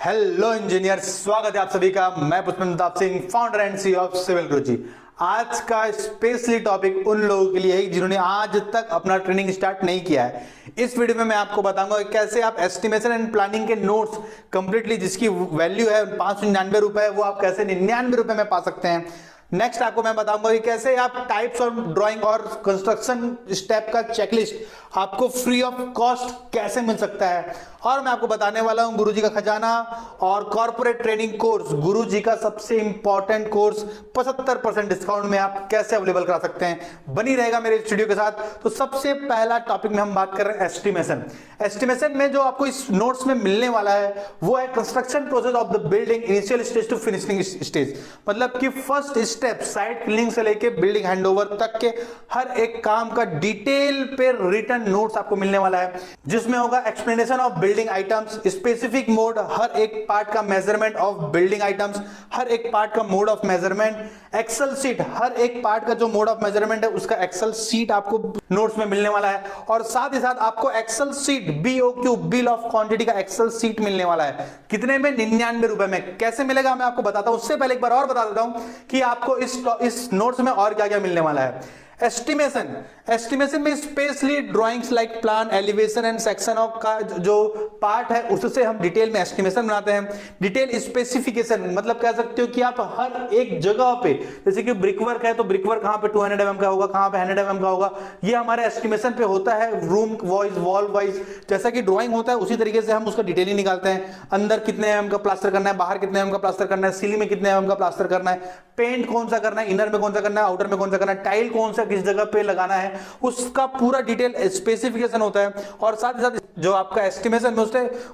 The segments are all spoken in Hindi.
हेलो इंजीनियर, स्वागत है आप सभी का। मैं Pushpendra Pratap Singh, founder and CEO of civil Guruji. आज का स्पेशली टॉपिक उन लोगों के लिए है जिन्होंने आज तक अपना ट्रेनिंग स्टार्ट नहीं किया है। इस वीडियो में मैं आपको बताऊंगा कैसे आप एस्टिमेशन एंड प्लानिंग के नोट्स कंप्लीटली, जिसकी वैल्यू है 599 रुपए, वो आप कैसे 99 रुपए में पा सकते हैं। नेक्स्ट आपको मैं बताऊंगा कि कैसे आप टाइप्स ऑफ ड्राइंग और कंस्ट्रक्शन स्टेप का चेकलिस्ट आपको फ्री ऑफ कॉस्ट कैसे मिल सकता है। और मैं आपको बताने वाला हूं गुरुजी का खजाना और कॉर्पोरेट ट्रेनिंग कोर्स, गुरुजी का सबसे इंपॉर्टेंट कोर्स 75% डिस्काउंट में आप कैसे अवेलेबल करा सकते हैं। बनी रहेगा मेरे स्टूडियो के साथ। तो सबसे पहला टॉपिक में हम बात कर रहे हैं एस्टिमेशन। एस्टिमेशन में जो आपको इस नोट्स में मिलने वाला है वो है construction process of the building initial stage to finishing stage. मतलब कि फर्स्ट स्टेप साइट क्लीनिंग से लेके बिल्डिंग हैंडओवर तक के हर एक काम का डिटेल पे रिटन नोट्स आपको मिलने वाला है, जिसमें होगा explanation of building items, specific mode, हर एक पार्ट का मेजरमेंट ऑफ बिल्डिंग आइटम्स, हर एक पार्ट का mode of measurement, Excel sheet, हर एक पार्ट का जो मोड ऑफ मेजरमेंट है उसका एक्सेल शीट आपको नोट्स में मिलने वाला है। और साथ ही साथ आपको excel sheet BOQ, bill of quantity का एक्सेल शीट मिलने वाला है। कितने में? 99 रुपए में। कैसे मिलेगा मैं आपको बताता हूं। उससे पहले एक बार और बता देता हूं कि आपको इस नोट्स में और क्या क्या मिलने वाला है। एस्टिमेशन में specially drawings like plan, elevation and section of का जो पार्ट है उससे हम डिटेल में एस्टिमेशन बनाते हैं। डिटेल स्पेसिफिकेशन मतलब कह सकते हो कि आप हर एक जगह पे, जैसे कि ब्रिक वर्क है तो ब्रिक वर्क कहां पे 200 mm का होगा, कहां पे 100 mm का होगा, ये हमारे एस्टिमेशन पे होता है। रूम वाइज, वॉल वाइज, जैसा कि ड्राइंग होता है उसी तरीके से हम उसका डिटेल ही निकालते हैं। अंदर कितने mm का प्लास्टर करना है, बाहर कितने mm का प्लास्टर करना है, सीलिंग में कितने mm का प्लास्टर करना है, पेंट कौन सा करना है, इनर में कौन सा करना है, आउटर में कौन सा करना है, टाइल कौन सा किस जगह पे लगाना है, उसका पूरा डिटेल स्पेसिफिकेशन होता है। और साथ ही साथ जो आपका एस्टिमेशन में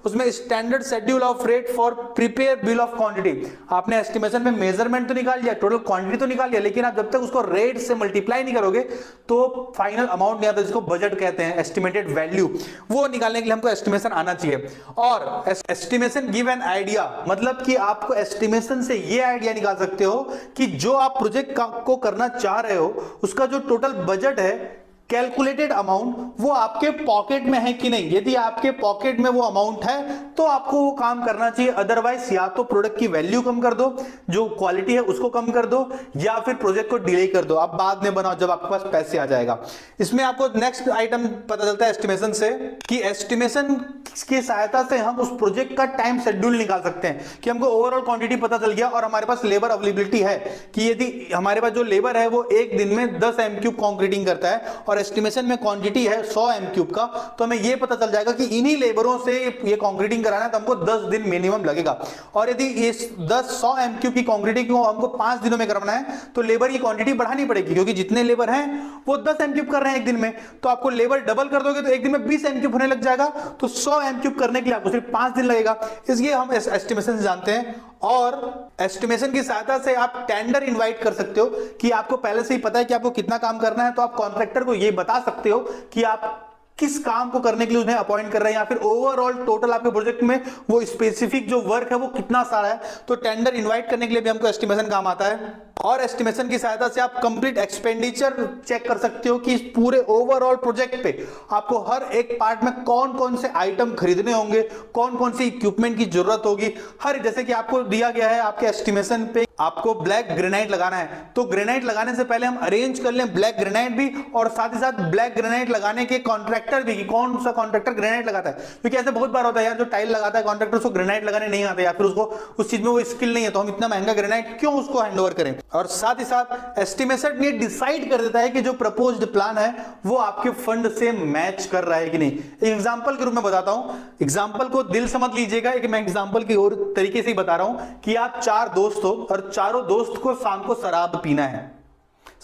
उसमें standard schedule of rate for prepare bill of quantity. आपने एस्टिमेशन में मेजरमेंट तो निकाल लिया, टोटल क्वांटिटी तो निकाल लिया, लेकिन आप जब तक उसको रेट से मल्टीप्लाई नहीं करोगे तो फाइनल अमाउंट नहीं आता, जिसको बजट कहते हैं, एस्टिमेटेड वैल्यू, वो निकालने के लिए हमको एस्टिमेशन आना चाहिए। और एस्टिमेशन गिव एन आइडिया, मतलब कि आपको एस्टिमेशन से ये आइडिया निकाल सकते हो कि जो आप प्रोजेक्ट को करना चाह रहे हो उसका जो टोटल बजट है, कैलकुलेटेड अमाउंट, वो आपके पॉकेट में है कि नहीं। यदि आपके पॉकेट में वो अमाउंट है तो आपको वो काम करना चाहिए। अदरवाइज या तो प्रोडक्ट की वैल्यू कम कर दो, जो क्वालिटी है उसको कम कर दो, या फिर प्रोजेक्ट को डिले कर दो। आप बाद में बनाओ जब आपके पास पैसे आ जाएगा। इसमें आपको नेक्स्ट आइटम पता चलता है एस्टिमेशन से कि एस्टिमेशन की सहायता से हम उस प्रोजेक्ट का टाइम शेड्यूल निकाल सकते हैं कि हमको ओवरऑल क्वांटिटी पता चल गया और हमारे पास लेबर अवेलेबिलिटी है कि यदि हमारे पास जो लेबर है वो एक दिन में 10 m³ कंक्रीटिंग करता है और एस्टिमेशन में क्वांटिटी है 100 m³ का, तो हमें यह पता चल जाएगा कि इन्हीं लेबरों से ये कंक्रीटिंग कराना है तो हमको 10 दिन मिनिमम लगेगा। और यदि इस 100 m³ की कंक्रीटिंग को हमको 5 दिनों में करना है तो लेबर की क्वांटिटी बढ़ानी पड़ेगी, क्योंकि जितने लेबर हैं वो 10 m³ कर रहे हैं एक दिन में, तो आपको लेबर डबल कर दोगे तो एक दिन में 20 m³ होने लग जाएगा। तो 100 m³ करने के लिए आपको सिर्फ 5 दिन लगेगा। इसलिए हम एस्टिमेशन जानते हैं। और एस्टिमेशन की सहायता से आप टेंडर इनवाइट कर सकते हो कि आपको पहले से ही पता है कि आपको कितना काम करना है, तो आप कॉन्ट्रैक्टर को ये बता सकते हो कि आप किस काम को करने के लिए उन्हें अपॉइंट कर रहे हैं, या फिर ओवरऑल टोटल आपके प्रोजेक्ट में वो स्पेसिफिक जो वर्क है वो कितना सारा है। तो टेंडर इनवाइट करने के लिए भी हमको एस्टिमेशन काम आता है। और एस्टिमेशन की सहायता से आप कंप्लीट एक्सपेंडिचर चेक कर सकते हो कि इस पूरे ओवरऑल प्रोजेक्ट पे आपको हर एक पार्ट में कौन कौन से आइटम खरीदने होंगे, कौन कौन सी इक्विपमेंट की जरूरत होगी। हर जैसे कि आपको दिया गया है आपके एस्टिमेशन पे आपको ब्लैक ग्रेनाइट लगाना है, तो ग्रेनाइट लगाने से पहले हम अरेंज कर लें ब्लैक ग्रेनाइट भी, और साथ ही साथ ब्लैक ग्रेनाइट लगाने के कॉन्ट्रैक्टर भी, कि कौन सा कॉन्ट्रैक्टर ग्रेनाइट लगाता है। क्योंकि ऐसे बहुत बार होता है यार, जो टाइल लगाता है कॉन्ट्रैक्टर उसको ग्रेनाइट लगाने नहीं आता, या फिर उसको उस चीज में वो स्किल नहीं है, तो हम इतना महंगा ग्रेनाइट क्यों उसको हैंडओवर करें। और साथ ही साथ एस्टिमेशन ये डिसाइड कर देता है कि जो प्रपोज्ड प्लान है वो आपके फंड से मैच कर रहा है कि नहीं। एग्जांपल के रूप में बताता हूं, एग्जांपल को दिल से मत लीजिएगा, कि मैं एग्जांपल की और तरीके से ही बता रहा हूं कि आप 4 दोस्त हो और चारों दोस्त को शाम को शराब पीना है।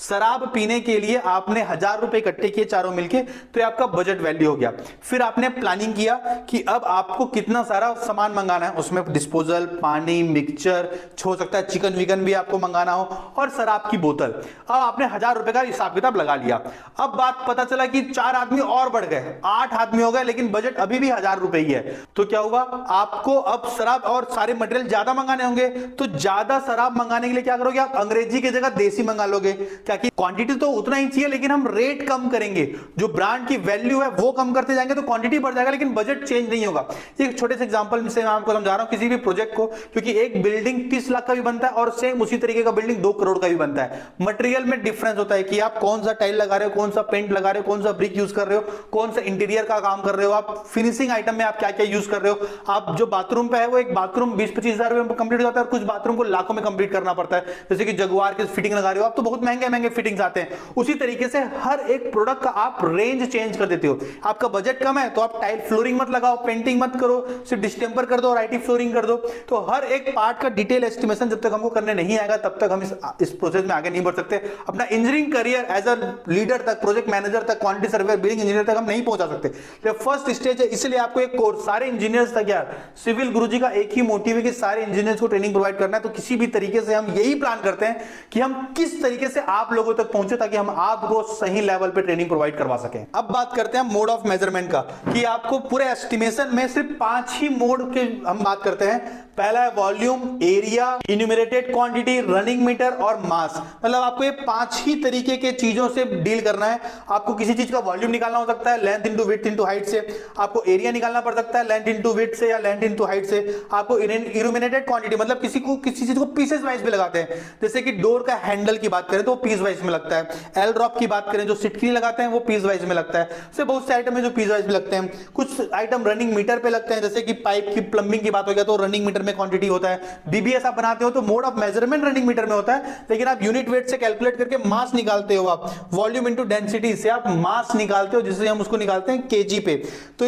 शराब पीने के लिए आपने 1000 रुपए इकट्ठे किए चारों मिलके, तो ये आपका बजट वैल्यू हो गया। फिर आपने प्लानिंग किया कि अब आपको कितना सारा सामान मंगाना है, उसमें डिस्पोजल, पानी, मिक्सचर, हो सकता है चिकन विकन भी आपको मंगाना हो, और शराब की बोतल। अब आपने 1000 रुपए का हिसाब किताब लगा लिया। अब बात पता चला कि 4 आदमी और बढ़ गए, 8 आदमी हो गए, लेकिन बजट अभी भी 1000 रुपए ही है। तो क्या हुआ, आपको अब शराब और सारे मटेरियल ज्यादा मंगाने होंगे। तो ज्यादा शराब मंगाने के लिए क्या करोगे आप, अंग्रेजी की जगह देसी मंगा लोगे। क्या कि क्वांटिटी तो उतना ही चाहिए लेकिन हम रेट कम करेंगे, जो ब्रांड की वैल्यू है वो कम करते जाएंगे तो क्वांटिटी बढ़ जाएगा लेकिन बजट चेंज नहीं होगा। एक छोटे से एग्जांपल से मैं आपको समझा रहा हूं किसी भी प्रोजेक्ट को, क्योंकि एक बिल्डिंग 30 लाख का भी बनता है और सेम उसी तरीके का बिल्डिंग 2 करोड़ का भी बनता है। मटेरियल में डिफरेंस होता है कि आप कौन सा टाइल लगा रहे हो, कौन सा पेंट लगा रहे हो, कौन सा ब्रिक यूज कर रहे हो, कौन सा इंटीरियर का काम कर रहे हो, आप फिनिशिंग आइटम में आप क्या क्या यूज कर रहे हो। आप जो बाथरूम पे है वो एक बाथरूम 20-25 हजार रुपए में कंप्लीट होता है और कुछ बाथरूम को लाखों में कंप्लीट करना पड़ता है। जैसे कि जगुआर के फिटिंग लगा रहे हो आप तो बहुत महंगे महंगे फिटिंग्स आते हैं। उसी तरीके से हर एक प्रोडक्ट का आप रेंज चेंज कर देते हो। आपका बजट कम है तो आप टाइल फ्लोरिंग मत लगाओ, पेंटिंग मत करो, सिर्फ डिस्टेंपर कर दो और आईटी फ्लोरिंग कर दो। तो हर एक पार्ट का डिटेल एस्टिमेशन जब तक हमको करने नहीं आएगा तब तक हम इस प्रोसेस में आगे नहीं बढ़ सकते। अपना engineering career as a leader तक, प्रोजेक्ट मैनेजर तक, क्वांटिटी सर्वेयर, बिलिंग इंजीनियर तक हम नहीं पहुंचा सकते। तो फर्स्ट स्टेज है, इसलिए आपको एक कोर्स सारे इंजीनियर्स तक, यार सिविल गुरुजी का एक ही मोटिव है कि सारे इंजीनियर्स को ट्रेनिंग प्रोवाइड करना है। तो किसी भी तरीके से हम यही प्लान करते हैं कि हम किस तरीके से आप लोगों तक पहुंचे ताकि हम आपको सही लेवल पे ट्रेनिंग प्रोवाइड करवा सकें। अब बात करते हैं मोड ऑफ मेजरमेंट का, कि आपको पूरे एस्टिमेशन में सिर्फ 5 ही मोड के हम बात करते हैं। पहला है volume, area, enumerated quantity, running meter और मास। मतलब आपको ये 5 ही तरीके के चीजों से डील करना है। आपको किसी चीज का वॉल्यूम निकालना हो सकता है length into width into height से, आपको एरिया निकालना पड़ सकता है लेंथ इंटू विड्थ से या लेंथ इंटू हाइट से, आपको इल्यूमिनेटेड क्वांटिटी मतलब किसी चीज को पीसेस वाइज में लगाते हैं। जैसे कि डोर का हैंडल की बात करें तो वो पीस वाइज में लगता है। एल ड्रॉप की बात करें जो सिटकिनी लगाते हैं वो पीस वाइज में लगता है। से बहुत से आइटम है जो पीस वाइज में लगते हैं। कुछ आइटम रनिंग मीटर पे लगते हैं, जैसे कि पाइप की प्लम्बिंग की बात हो गया तो रनिंग मीटर में क्वांटिटी होता है। डीबीएस आप बनाते हो तो mode of measurement running meter में होता है, लेकिन आप यूनिट वेट से कैलकुलेट करके मास निकालते हो। आप वॉल्यूम इंटू डेंसिटी से आप मास निकालते हो, जिससे हम उसको निकालते हैं केजी पे। तो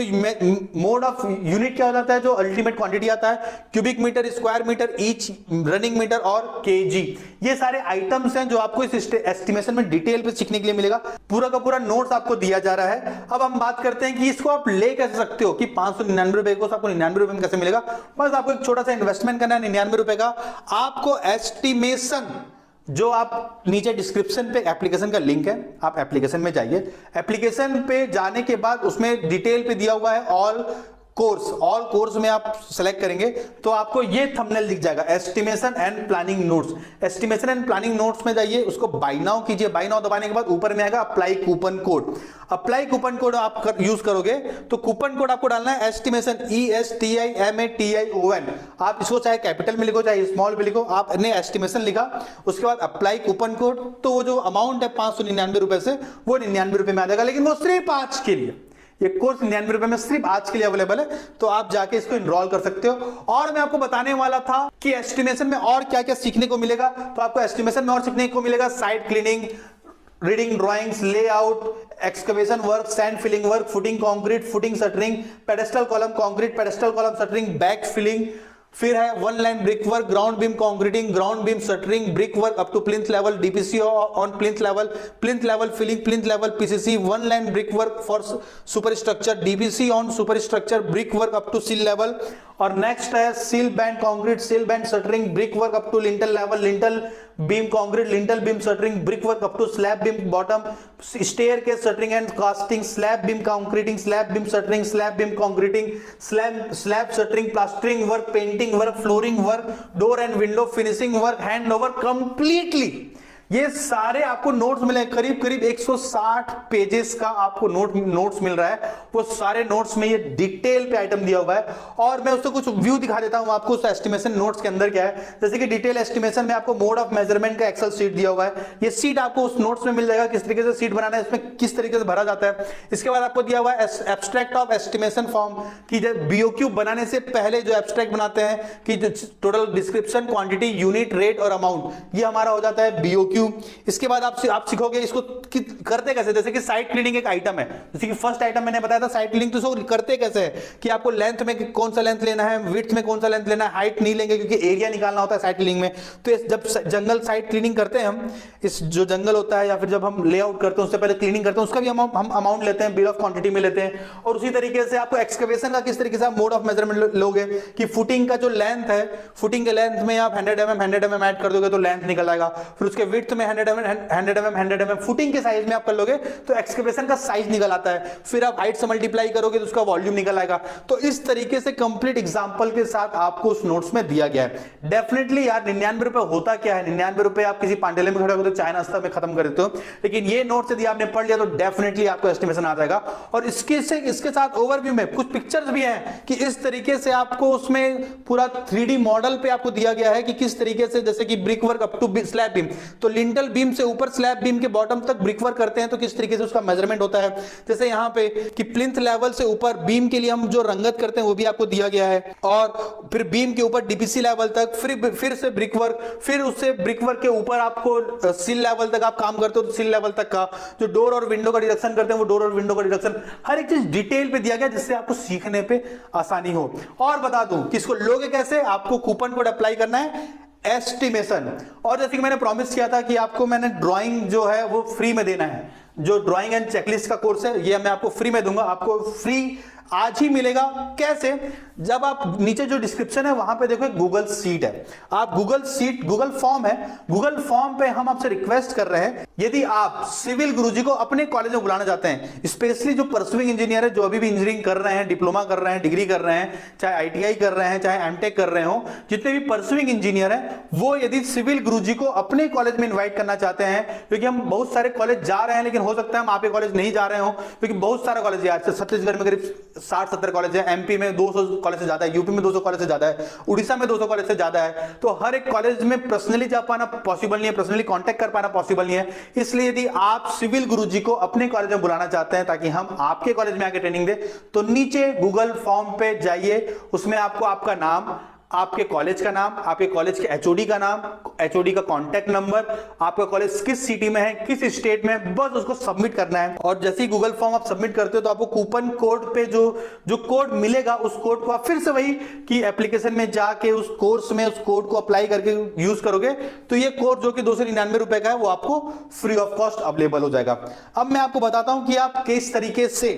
मोड ऑफ यूनिट क्या हो जाता है, जो अल्टीमेट क्वांटिटी आता है, cubic meter, square meter, each, running meter और केजी। ये सारे आइटम्स हैं जो आपको इस एस्टिमेशन में डिटेल पे सीखने के लिए मिलेगा। पूरा का पूरा नोट्स आपको दिया जा रहा है। अब हम बात करते हैं कि इसको आप ले कैसे सकते हो, कि 599 रुपए को आपको 99 रुपए में कैसे मिलेगा। बस आपको एक छोटा सा इन्वेस्टमेंट करना है 99 रुपए का। आपको एस्टिमेशन जो आप नीचे डिस्क्रिप्शन पे एप्लीकेशन का लिंक है, आप एप्लीकेशन में जाइए। एप्लीकेशन पे जाने के बाद उसमें डिटेल पे दिया हुआ है ऑल कोर्स में आप सेलेक्ट करेंगे तो आपको ये थंबनेल दिख जाएगा, estimation and planning notes. Estimation and planning notes में जाइए, उसको बाय नाउ कीजिए। बाय नाउ दबाने के बाद ऊपर में आएगा apply coupon code. Apply coupon code आप यूज करोगे तो कूपन कोड आपको डालना है एस्टिमेशन, ESTIMATION। आप इसको चाहे कैपिटल में लिखो चाहे स्मॉल में लिखो। आपने एस्टिमेशन लिखा, उसके बाद अप्लाई कूपन कोड, तो वो जो अमाउंट है 599 रुपए से वो 99 रुपए में आ जाएगा। लेकिन वो सिर्फ आज के लिए, ये कोर्स 99 रुपए में सिर्फ आज के लिए अवेलेबल है, तो आप जाके इसको एनरोल कर सकते हो। और मैं आपको बताने वाला था कि एस्टिमेशन में और क्या क्या सीखने को मिलेगा। तो आपको एस्टिमेशन में और सीखने को मिलेगा site cleaning, reading drawings, layout, excavation work, sand filling work, footing concrete, footing shuttering, pedestal column concrete, pedestal column shuttering, back filling. फिर है one line brick work, ground beam concreting, ground beam shuttering, brick work up to plinth level, DPC on plinth level filling, plinth level PCC, one line brick work for super structure, DPC on super structure, brick work up to sill level. और नेक्स्ट है sill band concrete, sill band shuttering, brick work up to lintel level, lintel beam concrete, lintel beam shuttering, brick work up to slab beam bottom, stair के shuttering and casting, slab beam concreting, slab beam shuttering, slab beam concreting, slab shuttering, plastering work, painting work, flooring work, door and window finishing work, hand over completely. ये सारे आपको नोट्स मिले, करीब करीब 160 पेजेस का आपको नोट्स मिल रहा है। वो सारे नोट्स में ये डिटेल पे आइटम दिया हुआ है। और मैं उसको कुछ व्यू दिखा देता हूं आपको उस एस्टिमेशन नोट्स के अंदर क्या है। जैसे कि डिटेल एस्टिमेशन में आपको मोड ऑफ मेजरमेंट का एक्सेल शीट दिया हुआ है। ये शीट आपको उस नोट्स में मिल जाएगा, किस तरीके से शीट बनाना है, इसमें किस तरीके से भरा जाता है। इसके बाद आपको दिया हुआ है एब्स्ट्रैक्ट ऑफ एस्टिमेशन फॉर्म, की बीओक्यू बनाने से पहले जो एब्स्ट्रैक्ट बनाते हैं कि total description, quantity, unit, rate और अमाउंट, ये हमारा हो जाता है बीओक्यू। इसके बाद आप सीखोगे इसको करते कैसे। जैसे कि साइट क्लीनिंग एक आइटम है, जैसे कि फर्स्ट आइटम मैंने बताया था साइट क्लीनिंग, तो इसको करते कैसे है कि आपको लेंथ में कौन सा लेंथ लेना है, विड्थ में कौन सा लेंथ लेना है, हाइट नहीं लेंगे क्योंकि एरिया निकालना होता है साइट क्लीनिंग में। तो जब जंगल साइट क्लीनिंग करते हैं हम, इस जो जंगल होता है या फिर जब हम लेआउट करते हैं उससे पहले क्लीनिंग करते हैं, उसका भी हम अमाउंट लेते हैं, बिल ऑफ क्वांटिटी में लेते हैं। और उसी तरीके से आपको एक्सकवेशन का किस तरीके से आप मोड ऑफ मेजरमेंट लोगे कि फुटिंग का जो लेंथ है, फुटिंग के लेंथ में आप 100 mm ऐड कर दोगे तो लेंथ निकल आएगा। फिर उसके विड्थ विड्थ में 100 mm, फुटिंग के साइज में आप कर लोगे तो एक्सकेवेशन का साइज निकल आता है, फिर आप हाइट से मल्टीप्लाई करोगे तो उसका वॉल्यूम निकल आएगा। तो इस तरीके से कंप्लीट एग्जांपल के साथ आपको उस नोट्स में दिया गया है। डेफिनेटली यार 99 रुपए होता क्या है, 99 रुपए आप किसी पांडेले में खड़े होकर तो चाय नाश्ता में खत्म कर देते हो, लेकिन ये नोट्स यदि आपने पढ़ लिया तो डेफिनेटली आपको एस्टिमेशन आ जाएगा। और इसके साथ ओवरव्यू में कुछ पिक्चर्स भी हैं कि इस तरीके से आपको उसमें पूरा 3D मॉडल पे आपको दिया गया है कि किस तरीके से, जैसे कि brick work up to slab beam, तो लिंटल बीम से ऊपर स्लैब बीम के बॉटम तक ब्रिक वर्क करते हैं तो किस तरीके से उसका मेजरमेंट होता है। जैसे यहाँ पे कि प्लिंथ लेवल से ऊपर बीम के लिए हम जो रंगत करते हैं वो भी आपको दिया गया है, और फिर बीम के ऊपर डीपीसी लेवल तक, फिर से ब्रिक वर्क, फिर उससे ब्रिक वर्क के ऊपर आपको सिल लेवल तक आप काम करते हो तो सिल लेवल तक का जो डोर और विंडो का डिडक्शन करते हैं वो डोर और विंडो का डिडक्शन, हर एक चीज डिटेल पे दिया गया जिससे आपको सीखने पे आसानी हो। और बता दूं कि इसको लोगे कैसे, आपको कूपन कोड अप्लाई करना है एस्टिमेशन। और जैसे कि मैंने प्रॉमिस किया था कि आपको मैंने ड्राइंग जो है वो फ्री में देना है, जो ड्राइंग एंड चेकलिस्ट का कोर्स है ये मैं आपको फ्री में दूंगा, आपको फ्री आज ही मिलेगा। कैसे, जब आप नीचे जो डिस्क्रिप्शन है वहां पे देखो गूगल सीट है, आप गूगल फॉर्म है, गूगल फॉर्म पे हम आपसे रिक्वेस्ट कर रहे हैं यदि आप सिविल गुरुजी को अपने कॉलेज में बुलाना चाहते हैं, स्पेशली जो परसुइंग इंजीनियर है, जो अभी भी इंजीनियरिंग कर रहे हैं, डिप्लोमा कर रहे हैं, डिग्री कर रहे हैं, चाहे आईटीआई कर रहे हैं, चाहे एमटेक कर रहे हो, जितने भी परसुइंग इंजीनियर हैं वो यदि सिविल गुरुजी को अपने कॉलेज में इन्वाइट करना चाहते हैं, क्योंकि हम बहुत सारे कॉलेज जा रहे हैं लेकिन हो सकता है हम आपके कॉलेज नहीं जा रहे हो, क्योंकि बहुत सारा कॉलेज है, छत्तीसगढ़ में करीब 60-70 कॉलेज है, एमपी में 200 कॉलेज से ज्यादा है, यूपी में 200 कॉलेज से ज्यादा है, उड़ीसा में 200 कॉलेज से ज्यादा है, तो हर एक कॉलेज में पर्सनली जा पाना पॉसिबल नहीं है, पर्सनली कांटेक्ट कर पाना पॉसिबल नहीं है। इसलिए यदि आप सिविल गुरुजी को अपने कॉलेज में बुलाना चाहते हैं ताकि हम आपके कॉलेज में आके ट्रेनिंग दे, तो नीचे गूगल फॉर्म पे जाइए, उसमें आपको आपका नाम, आपके कॉलेज का नाम, आपके कॉलेज के एचओडी का नाम, एचओडी का कांटेक्ट नंबर, आपका कॉलेज किस सिटी में है, किस स्टेट में है, बस उसको सबमिट करना है। और जैसे ही गूगल फॉर्म आप सबमिट करते हो तो आपको कूपन कोड पे जो कोड मिलेगा उस कोड को आप फिर से वही कि एप्लीकेशन में जाके उस कोर्स में उस कोड को अप्लाई करके यूज करोगे तो ये कोर्स जो कि 299 रुपए का है वो आपको फ्री ऑफ कॉस्ट अवेलेबल हो जाएगा। अब मैं आपको बताता हूं कि आप किस तरीके से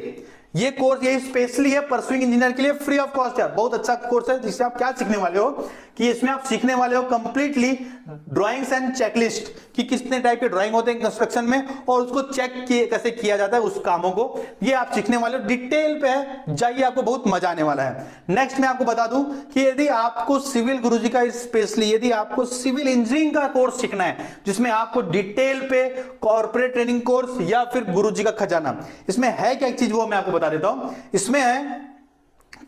ये कोर्स, ये स्पेशली है परसुइंग इंजीनियर के लिए, फ्री ऑफ कॉस्ट है, बहुत अच्छा कोर्स है जिससे आप क्या सीखने वाले हो कि इसमें आप सीखने वाले हो कंप्लीटली ड्राइंग्स एंड चेकलिस्ट कि कितने टाइप के ड्राइंग होते हैं कंस्ट्रक्शन में और उसको चेक कैसे किया जाता है उस कामों को, ये आप सीखने वाले हो, डिटेल पे है, जाइए आपको बहुत मजा आने वाला है। नेक्स्ट मैं आपको बता दूं कि यदि आपको सिविल गुरुजी का स्पेशली यदि आपको सिविल इंजीनियरिंग का कोर्स सीखना है जिसमें आपको डिटेल पे कॉर्पोरेट ट्रेनिंग कोर्स या फिर गुरुजी का खजाना, इसमें है क्या एक चीज वो मैं आपको बता देता हूं। इसमें है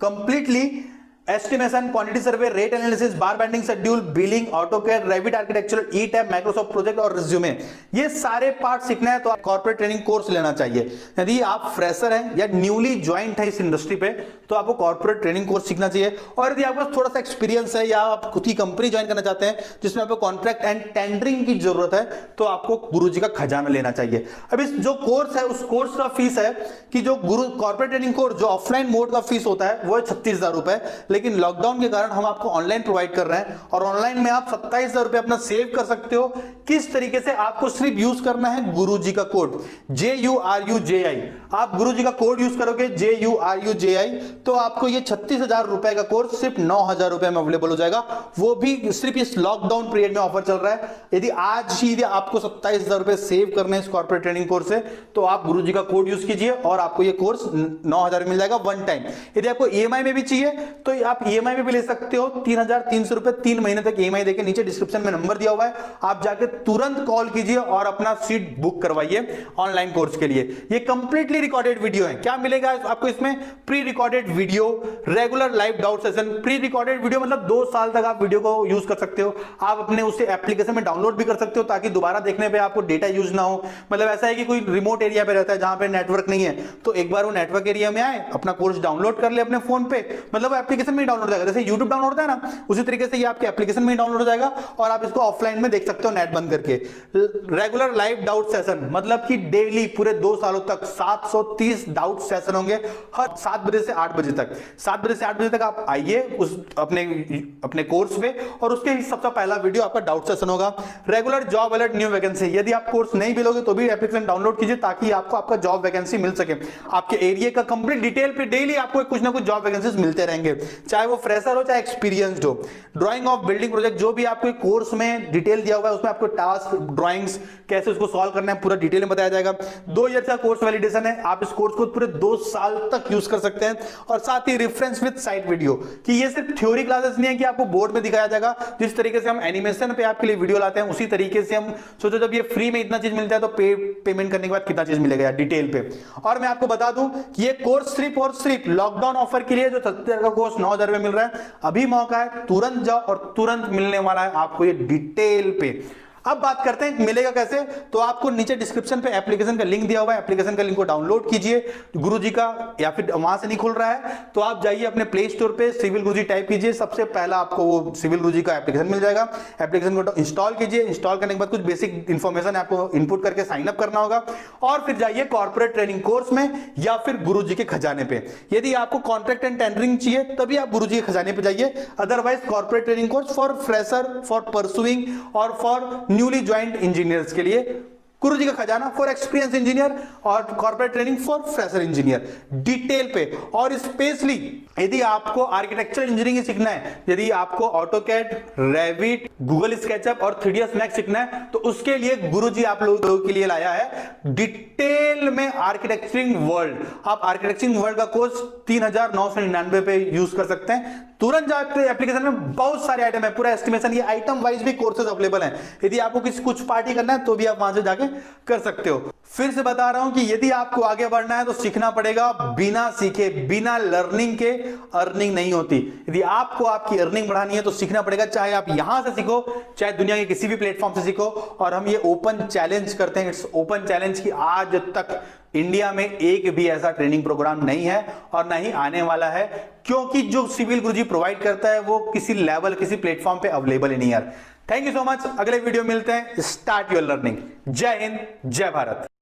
completely estimation, quantity survey, rate analysis, bar bending, schedule, billing, AutoCAD, Revit architecture, E tab, Microsoft project और रिज्यूमे, ये सारे पार्ट सीखना है तो आप कॉर्पोरेट ट्रेनिंग कोर्स लेना चाहिए। यदि आप फ्रेशर हैं या न्यूली ज्वाइंट है इस इंडस्ट्री पे तो आपको कॉर्पोरेट ट्रेनिंग कोर्स सीखना चाहिए। और यदि आपको थोड़ा सा एक्सपीरियंस है या आप खुद की कंपनी ज्वाइन करना चाहते हैं जिसमें आपको कॉन्ट्रैक्ट एंड टेंडरिंग की जरूरत है तो आपको गुरुजी का खजाना लेना चाहिए। अब इस जो कोर्स है उस कोर्स का फीस है कि जो कॉर्पोरेट ट्रेनिंग कोर्स जो ऑफलाइन मोड का फीस होता है वो 36,000 रुपए, लेकिन लॉकडाउन के कारण हम आपको ऑनलाइन प्रोवाइड कर रहे हैं और ऑनलाइन में आप 27,000 रुपए अपना सेव कर सकते हो। किस तरीके से, आपको सिर्फ यूज करना है गुरुजी का कोड JURUJI, आप गुरुजी का कोड यूज करोगे JURUJI तो आपको ये 36,000 रुपए का कोर्स सिर्फ 9,000 रुपए में अवेलेबल हो जाएगा, वो भी सिर्फ इस लॉकडाउन पीरियड में ऑफर चल रहा है। यदि आज ही यदि आपको 27,000 रुपए सेव करने इस कॉर्पोरेट ट्रेनिंग कोर्स से तो आप गुरुजी का कोड यूज कीजिए और आपको ये कोर्स 9,000 मिल जाएगा वन टाइम। यदि आपको EMI में भी चाहिए तो आप EMI में भी ले सकते हो, 3,300 रुपए 3 महीने तक EMI देके, नीचे डिस्क्रिप्शन में नंबर दिया हुआ है, आप जाके तुरंत कॉल कीजिए और अपना सीट बुक करवाइए ऑनलाइन कोर्स के लिए। ये कंप्लीटली रिकॉर्डेड वीडियो है। क्या मिलेगा आपको इसमें? Pre recorded video, regular live doubt session. Pre recorded video मतलब 2 साल तक आप वीडियो को यूज कर सकते हो, आप अपने उसे एप्लीकेशन में डाउनलोड भी कर सकते हो ताकि दोबारा देखने पे आपको डेटा यूज ना हो। मतलब ऐसा है कि कोई रिमोट एरिया पे रहता है जहां पे नेटवर्क नहीं है तो एक बार वो नेटवर्क एरिया में आए, अपना कोर्स डाउनलोड कर ले अपने फोन पे, मतलब एप्लीकेशन में डाउनलोड हो जाएगा, जैसे यूट्यूब डाउनलोड होता है ना उसी तरीके से ये आपके एप्लीकेशन में डाउनलोड हो जाएगा और आप इसको ऑफलाइन में देख सकते हो नेट बंद करके। रेगुलर लाइव डाउट सेशन मतलब कि डेली पूरे 2 सालों तक 730 डाउट सेशन होंगे हर 7 बजे से 8 बजे तक। 7 बजे से 8 बजे तक आप आइए उस अपने कोर्स पे और उसके ही सबसे पहला वीडियो आपका डाउट सेशन होगा। Regular job alert, new vacancy, यदि आप कोर्स नहीं भी लोगे तो भी एप्लीकेशन डाउनलोड कीजिए ताकि आपको आपका जॉब वैकेंसी मिल सके। आपके एरिया का कंप्लीट डिटेल पे डेली आपको कुछ ना कुछ जॉब वैकेंसीज मिलते रहेंगे। चाहे वो फ्रेशर हो चाहे एक्सपीरियंस्ड हो। ड्राइंग ऑफ बिल्डिंग प्रोजेक्ट, जो भी आपको कोर्स में डिटेल दिया हुआ है उसमें आपको टास्क ड्राइंग्स कैसे उसको सॉल्व करना है पूरा डिटेल में बताया जाएगा। 2 ईयर का कोर्स वैलिडेशन है, आप इस कोर्स को पूरे 2 साल तक यूज कर सकते हैं। और साथ ही रेफरेंस विद साइट वीडियो, कि ये सिर्फ थ्योरी क्लासेस नहीं है कि आपको बोर्ड में दिखाया जाएगा। जिस तरीके से हम एनिमेशन पे आपके लिए वीडियो लाते हैं उसी तरीके से हम सोचो जब ये फ्री में इतना चीज मिलता है तो पेमेंट करने के बाद कितना चीज मिलेगा डिटेल पे। और मैं आपको बता दूं कि ये कोर्स सिर्फ और सिर्फ लॉकडाउन ऑफर के लिए, जो 70,000 का कोर्स 9,000 में मिल रहा है, अभी मौका है, तुरंत जाओ और तुरंत मिलने वाला है आपको ये डिटेल पे। अब बात करते हैं मिलेगा कैसे। तो आपको नीचे डिस्क्रिप्शन पे एप्लीकेशन का लिंक दिया हुआ है, एप्लीकेशन का लिंक को डाउनलोड कीजिए गुरुजी का, या फिर वहां से नहीं खुल रहा है तो आप जाइए अपने प्ले स्टोर पे सिविल गुरुजी टाइप कीजिए, सबसे पहला आपको वो सिविल गुरुजी का एप्लीकेशन मिल जाएगा। एप्लीकेशन को इंस्टॉल कीजिए, इंस्टॉल करने के बाद कुछ बेसिक इंफॉर्मेशन आपको इनपुट करके साइन अप करना होगा और फिर जाइए कॉर्पोरेट ट्रेनिंग कोर्स में या फिर गुरुजी के खजाने पे। यदि आपको कॉन्ट्रैक्ट एंड टेंडरिंग चाहिए तभी आप गुरुजी के खजाने पे जाइए, otherwise corporate training course for fresher, for pursuing और फॉर न्यूली ज्वाइंट इंजीनियर्स के लिए गुरुजी का खजाना फॉर एक्सपीरियंस इंजीनियर और corporate training for fresher engineer detail पे। और स्पेशली यदि आपको आर्किटेक्चरल इंजीनियरिंग सीखना है, यदि आपको ऑटोकैड, रेविट, गूगल स्केचअप और 3ds मैक्स सीखना है तो उसके लिए गुरुजी आप लोगों के लिए लाया है डिटेल में आर्किटेक्चरिंग वर्ल्ड। आप आर्किटेक्चरिंग वर्ल्ड का कोर्स 3,999 पे यूज कर सकते हैं। तुरंत जाओ, एप्लीकेशन में बहुत सारे आइटम है, पूरा एस्टिमेशन, ये आइटम वाइज भी कोर्सेज अवेलेबल हैं। यदि आपको किसी कुछ पार्टी करना है तो भी आप वहां से जाके कर सकते हो। फिर से बता रहा हूं कि यदि आपको आगे बढ़ना है तो सीखना पड़ेगा, बिना सीखे, बिना लर्निंग के अर्निंग नहीं होती। यदि आपको आपकी अर्निंग बढ़ानी है तो सीखना पड़ेगा, चाहे आप यहां से सीखो चाहे दुनिया के किसी भी प्लेटफॉर्म से सीखो। और हम ये ओपन चैलेंज करते हैं, इट्स ओपन चैलेंज, की आज तक इंडिया में एक भी ऐसा ट्रेनिंग प्रोग्राम नहीं है और ना ही आने वाला है, क्योंकि जो सिविल गुरुजी प्रोवाइड करता है वो किसी लेवल, किसी प्लेटफॉर्म पे अवेलेबल ही नहीं है। थैंक यू सो मच, अगले वीडियो मिलते हैं। Start your learning. जय हिंद, जय भारत।